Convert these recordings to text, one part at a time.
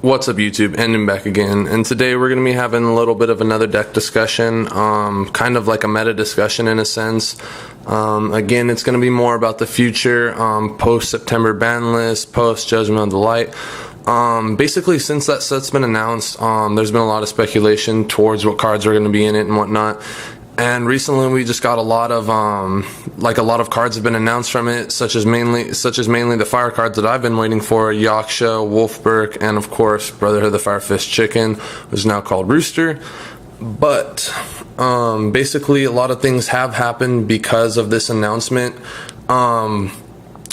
What's up, YouTube? Ending back again, and today we're going to be having a little bit of another deck discussion, kind of like a meta discussion in a sense. Again, it's going to be more about the future, post-September ban list, post-Judgment of the Light. Basically, since that set's been announced, there's been a lot of speculation towards what cards are going to be in it and whatnot. And recently, we just got a lot of cards have been announced from it, such as mainly the fire cards that I've been waiting for: YAKSHA, WOLFBARK, and of course, Brotherhood of the Fire Fist Chicken, which is now called Rooster. But basically, a lot of things have happened because of this announcement. One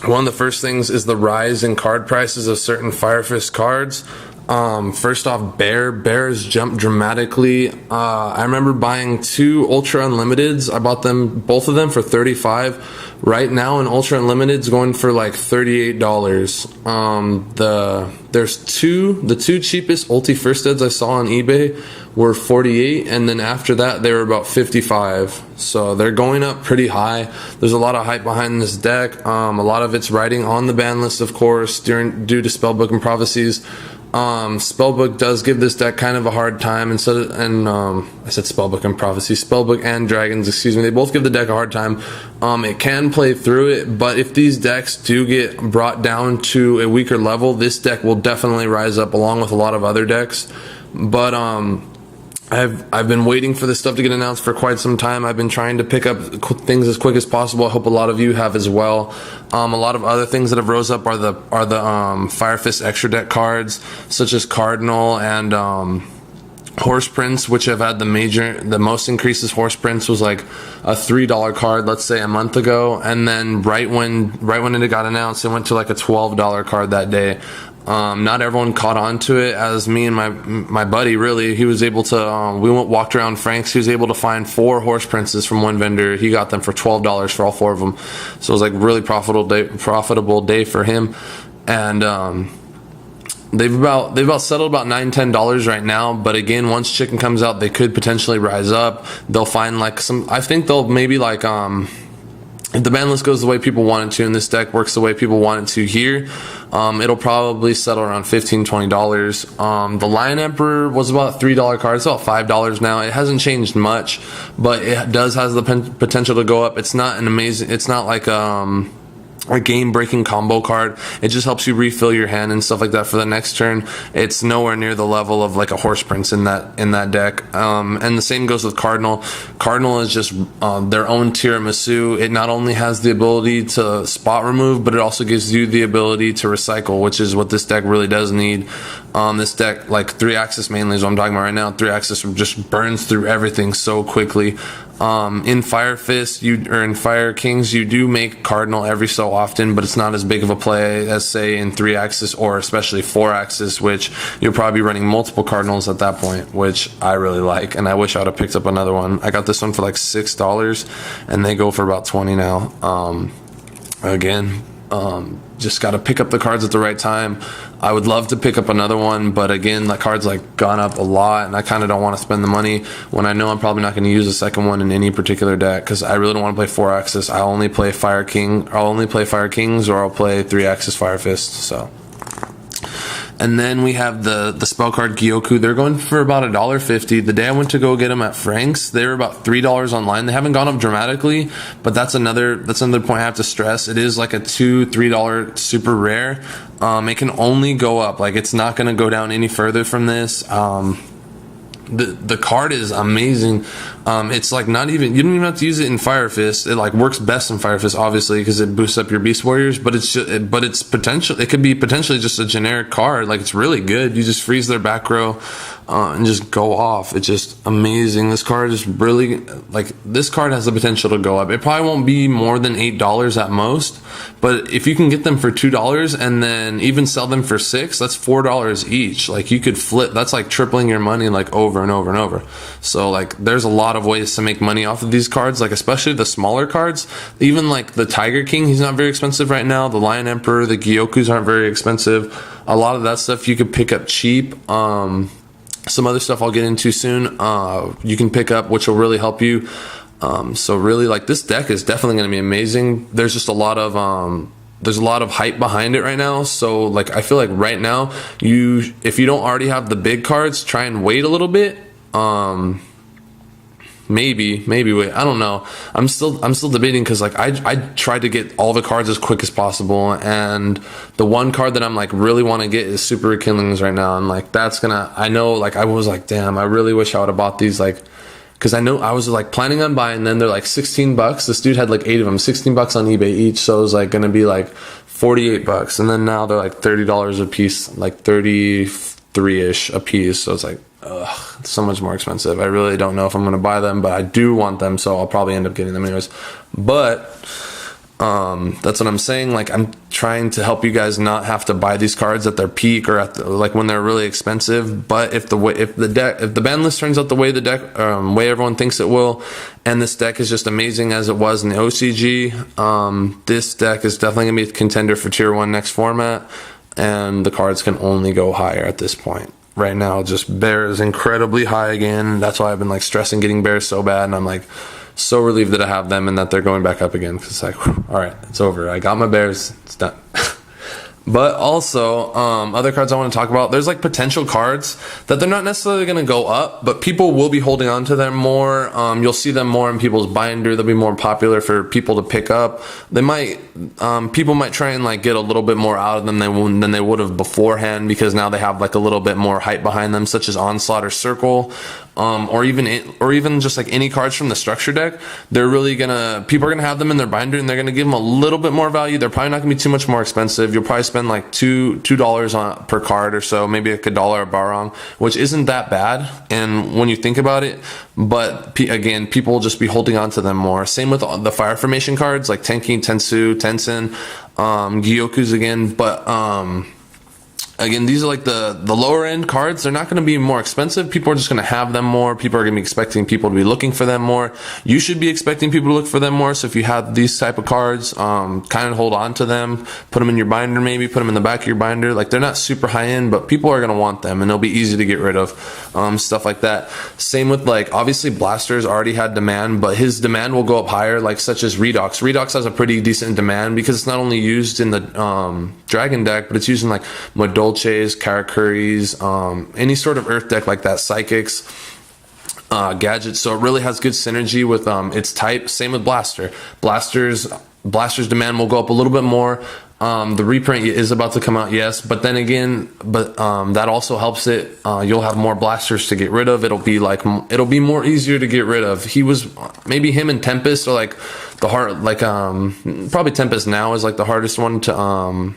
of the first things is the rise in card prices of certain Fire Fist cards. First off, Bears jumped dramatically. I remember buying 2 Ultra Unlimiteds. I bought them, both of them, for $35. Right now, an Ultra Unlimited's going for like $38. The two cheapest Ulti First Eds I saw on eBay were $48, and then after that they were about $55. So they're going up pretty high. There's a lot of hype behind this deck. A lot of it's riding on the ban list, of course, due to Spellbook and Prophecies. Spellbook does give this deck kind of a hard time, I said Spellbook and Prophecy. Spellbook and Dragons, excuse me, they both give the deck a hard time. It can play through it, but if these decks do get brought down to a weaker level, this deck will definitely rise up along with a lot of other decks. But I've been waiting for this stuff to get announced for quite some time. I've been trying to pick up things as quick as possible. I hope a lot of you have as well. A lot of other things that have rose up are the Fire Fist extra deck cards, such as Cardinal and Horse Prince, which have had the most increases. Horse Prince was like a $3 card, let's say, a month ago, and then right when it got announced, it went to like a $12 card that day. Not everyone caught on to it, as me and my buddy, really. He was able to, we walked around Frank's. He was able to find 4 Horse Princes from one vendor. He got them for $12 for all 4 of them. So it was like a really profitable day for him. And they've about settled about $9-10 right now. But again, once Chicken comes out, they could potentially rise up. They'll find like I think they'll maybe like if the ban list goes the way people want it to and this deck works the way people want it to here, it'll probably settle around $15-20. The Lion Emperor was about a $3 card. It's about $5 now. It hasn't changed much, but it has the potential to go up. It's not like a game-breaking combo card. It just helps you refill your hand and stuff like that for the next turn. It's nowhere near the level of like a Horse Prince in that deck. And the same goes with Cardinal. Cardinal is just their own tiramisu. It not only has the ability to spot remove, but it also gives you the ability to recycle, which is what this deck really does need. This deck, like 3-axis mainly is what I'm talking about right now. 3-axis just burns through everything so quickly. In Fire Fist or in Fire Kings, you do make Cardinal every so often, but it's not as big of a play as, say, in 3-axis or especially 4-axis, which you'll probably be running multiple Cardinals at that point, which I really like, and I wish I would have picked up another one. I got this one for like $6, and they go for about $20 now. Again, just got to pick up the cards at the right time. I would love to pick up another one, but again, the card's like gone up a lot, and I kind of don't want to spend the money when I know I'm probably not going to use a second one in any particular deck, because I really don't want to play 4-axis. I'll only play Fire Kings, or I'll play 3-axis Fire Fist. So. And then we have the spell card Gyoku. They're going for about $1.50. The day I went to go get them at Frank's, they were about $3 online. They haven't gone up dramatically, but that's another point I have to stress. It is like a $2-3 super rare. It can only go up. Like, it's not going to go down any further from this. The card is amazing. It's like not even, you don't even have to use it in Fire Fist. It like works best in Fire Fist, obviously, because it boosts up your Beast Warriors, but it could be potentially just a generic card. Like, it's really good. You just freeze their back row and just go off. It's just amazing. This card is really, like, this card has the potential to go up. It probably won't be more than $8 at most, but if you can get them for $2 and then even sell them for $6, that's $4 each. Like, you could flip, that's like tripling your money, like, over and over and over. So, like, there's a lot of ways to make money off of these cards, like, especially the smaller cards. Even like the Tiger King, he's not very expensive right now. The Lion Emperor, the Gyokus aren't very expensive. A lot of that stuff you could pick up cheap. Some other stuff I'll get into soon, you can pick up, which will really help you. So really, like, this deck is definitely going to be amazing. There's just a lot of there's a lot of hype behind it right now. So like I feel like right now, if you don't already have the big cards, try and wait a little bit. Maybe wait, I don't know. I'm still debating, because like I tried to get all the cards as quick as possible, and the one card that I'm like really want to get is Super Kindlings right now. And like I know, like I was like, damn, I really wish I would have bought these, like, because I know I was like planning on buying them. They're like $16. This dude had like 8 of them, $16 on eBay each, so it was like gonna be like $48. And then now they're like $30 a piece, like 33-ish a piece. So it's like, ugh, it's so much more expensive. I really don't know if I'm gonna buy them, but I do want them, so I'll probably end up getting them anyways. But that's what I'm saying. Like, I'm trying to help you guys not have to buy these cards at their peak or at like when they're really expensive. But if the ban list turns out the way way everyone thinks it will, and this deck is just amazing as it was in the OCG, this deck is definitely gonna be a contender for tier 1 next format, and the cards can only go higher at this point. Right now, just bear is incredibly high again. That's why I've been like stressing getting bears so bad, and I'm like so relieved that I have them and that they're going back up again, because it's like, whew, all right, it's over. I got my bears, it's done. But also, other cards I want to talk about, there's like potential cards that they're not necessarily going to go up, but people will be holding on to them more. You'll see them more in people's binder. They'll be more popular for people to pick up. People might try and like get a little bit more out of them than they would have beforehand, because now they have like a little bit more hype behind them, such as Onslaught or Circle. Or even just like any cards from the structure deck. People are gonna have them in their binder, and they're gonna give them a little bit more value. They're probably not gonna be too much more expensive. You'll probably spend like $2 per card or so, maybe like $1 a barong, which isn't that bad. And when you think about it, but again, people will just be holding on to them more. Same with the fire formation cards like Tenki, Tensu, Tensen, Gyoku's again, but again, these are like the lower end cards. They're not going to be more expensive. People are just going to have them more. People are going to be expecting people to be looking for them more. You should be expecting people to look for them more. So if you have these type of cards, kind of hold on to them, put them in your binder, maybe put them in the back of your binder. Like, they're not super high end, but people are going to want them, and they'll be easy to get rid of, stuff like that. Same with like, obviously Blaster's already had demand, but his demand will go up higher, like such as Redox. Redox has a pretty decent demand because it's not only used in the Dragon deck, but it's used in like Dolces, Karakuris, any sort of Earth deck like that, Psychics, Gadgets. So it really has good synergy with its type. Same with Blaster. Blaster's demand will go up a little bit more. The reprint is about to come out, yes, but then again, that also helps it. You'll have more Blasters to get rid of. It'll be more easier to get rid of. Maybe him and Tempest are like the hard, like probably Tempest now is like the hardest one to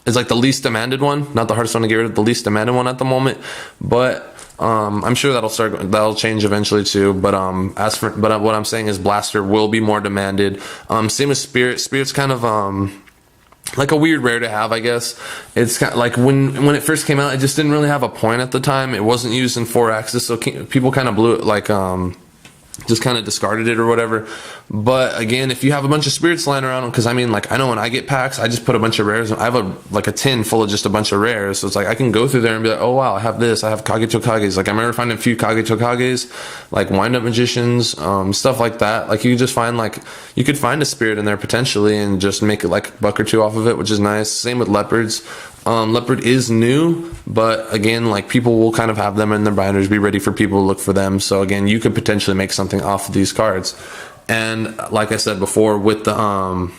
is like the least demanded one, not the hardest one to get rid of, the least demanded one at the moment. But I'm sure that'll change eventually too. But what I'm saying is Blaster will be more demanded. Same with Spirit. Spirit's kind of like a weird rare to have, I guess. It's kind of like when it first came out, it just didn't really have a point at the time. It wasn't used in 4-axis, so people kind of blew it, like just kind of discarded it or whatever. But again, if you have a bunch of spirits lying around, because I mean, like, I know when I get packs, I just put a bunch of rares. I have a tin full of just a bunch of rares, so it's like I can go through there and be like, oh wow, I have this, I have Kage Tokages. Like, I remember finding a few Kage Tokages, like Wind Up Magicians, stuff like that. Like, you could just find, like, you could find a spirit in there potentially and just make it like $1 or $2 off of it, which is nice. Same with Leopards. Leopard is new, but again, like, people will kind of have them in their binders, be ready for people to look for them. So again, you could potentially make something off of these cards. And like I said before, with the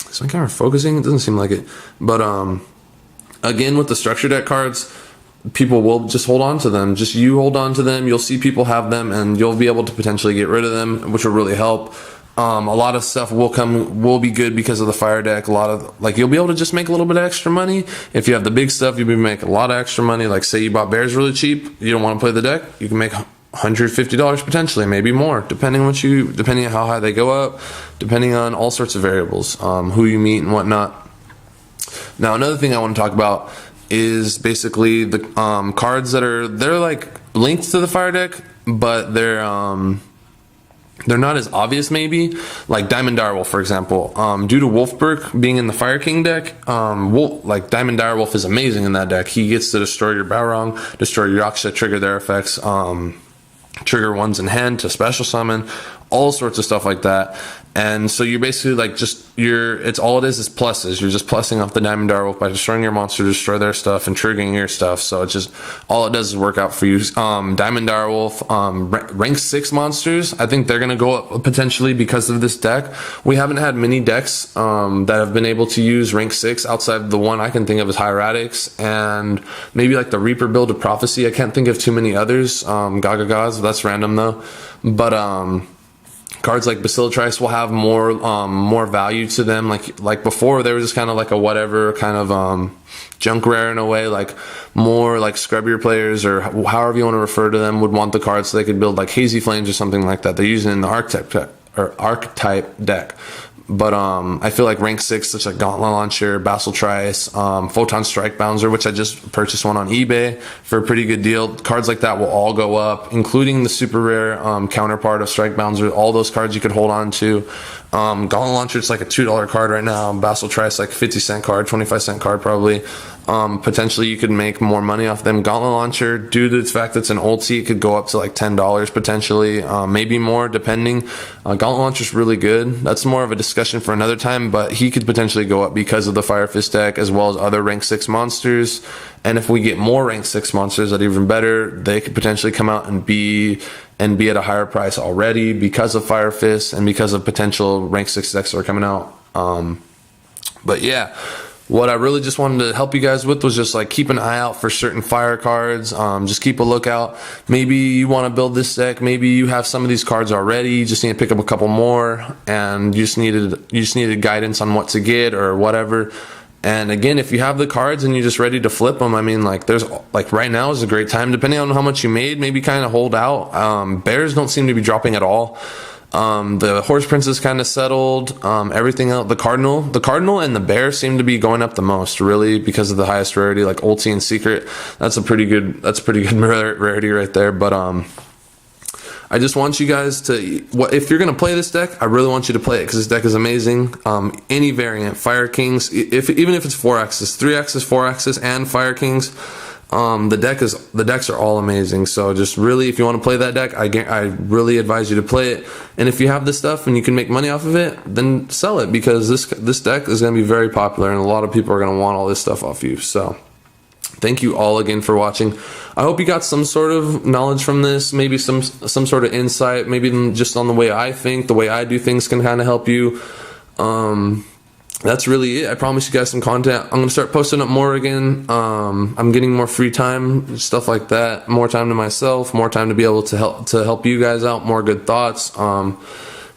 is my camera focusing? It doesn't seem like it. But again, with the structure deck cards, people will just hold on to them. Just you hold on to them. You'll see people have them, and you'll be able to potentially get rid of them, which will really help. A lot of stuff will be good because of the fire deck. A lot of, like, you'll be able to just make a little bit of extra money. If you have the big stuff, you'll be making a lot of extra money. Like, say you bought bears really cheap, you don't want to play the deck, you can make $150 potentially, maybe more, depending on how high they go up, depending on all sorts of variables, who you meet and whatnot. Now, another thing I want to talk about is basically the cards they're like linked to the fire deck, but they're not as obvious, maybe. Like Diamond Direwolf, for example. Due to WOLFBARK being in the Fire King deck, like Diamond Direwolf is amazing in that deck. He gets to destroy your Balrog, destroy your YAKSHA, trigger their effects, trigger ones in hand to special summon, all sorts of stuff like that. And so you're basically like it's all it is pluses. You're just plussing off the Diamond Direwolf by destroying your monster to destroy their stuff and triggering your stuff. So it's just, all it does is work out for you. Diamond Direwolf, rank 6 monsters, I think they're going to go up potentially because of this deck. We haven't had many decks that have been able to use rank 6 outside the one I can think of as Hieratics, and maybe like the Reaper build of Prophecy. I can't think of too many others. Gagagas, that's random though. But cards like Basilitrice will have more value to them. Like before, they were just kind of like a whatever kind of junk rare in a way. Like more like scrubbier players, or however you want to refer to them, would want the cards so they could build like Hazy Flames or something like that. They're using in the archetype deck. But I feel like rank 6, such like Gauntlet Launcher, Basilitrice, Photon Strike Bouncer, which I just purchased one on eBay for a pretty good deal. Cards like that will all go up, including the super rare counterpart of Strike Bouncer. All those cards you could hold on to. Gauntlet Launcher, it's like a $2 card right now. Basilitrice, like 50-cent card, 25-cent card probably. Potentially you could make more money off them. Gauntlet Launcher, due to the fact that it's an ulti, it could go up to like $10 potentially, maybe more depending. Gauntlet Launcher's really good. That's more of a discussion for another time, but he could potentially go up because of the Fire Fist deck as well as other rank 6 monsters. And if we get more rank 6 monsters that are even better, they could potentially come out and be at a higher price already because of Fire Fist and because of potential rank 6 decks that are coming out. But yeah, what I really just wanted to help you guys with was just like keep an eye out for certain fire cards. Just keep a lookout. Maybe you want to build this deck. Maybe you have some of these cards already. You just need to pick up a couple more, and you just needed guidance on what to get or whatever. And again, if you have the cards and you're just ready to flip them, I mean, like right now is a great time. Depending on how much you made, maybe kind of hold out. Bears don't seem to be dropping at all. The Horse Princess kind of settled. Everything else, the Cardinal and the Bear seem to be going up the most, really, because of the highest rarity, like Ulti and Secret. That's a pretty good rarity right there. But I just want you guys to, if you're gonna play this deck, I really want you to play it because this deck is amazing. Any variant, Fire Kings, even if it's 4-axis, 3-axis, 4-axis, and Fire Kings. The decks are all amazing. So just really, if you want to play that deck, I really advise you to play it. And if you have this stuff and you can make money off of it, then sell it, because this deck is going to be very popular and a lot of people are going to want all this stuff off you. So thank you all again for watching. I hope you got some sort of knowledge from this, maybe some sort of insight, maybe just on the way I think, the way I do things can kind of help you. That's really it. I promise you guys some content. I'm going to start posting up more again. I'm getting more free time, stuff like that, more time to myself, more time to be able to help you guys out, more good thoughts.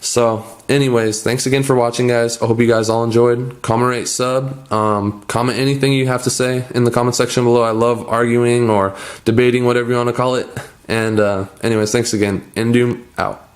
So anyways, thanks again for watching, guys. I hope you guys all enjoyed. Comment, rate, sub, comment anything you have to say in the comment section below. I love arguing or debating, whatever you want to call it. And anyways, thanks again. Endoom out.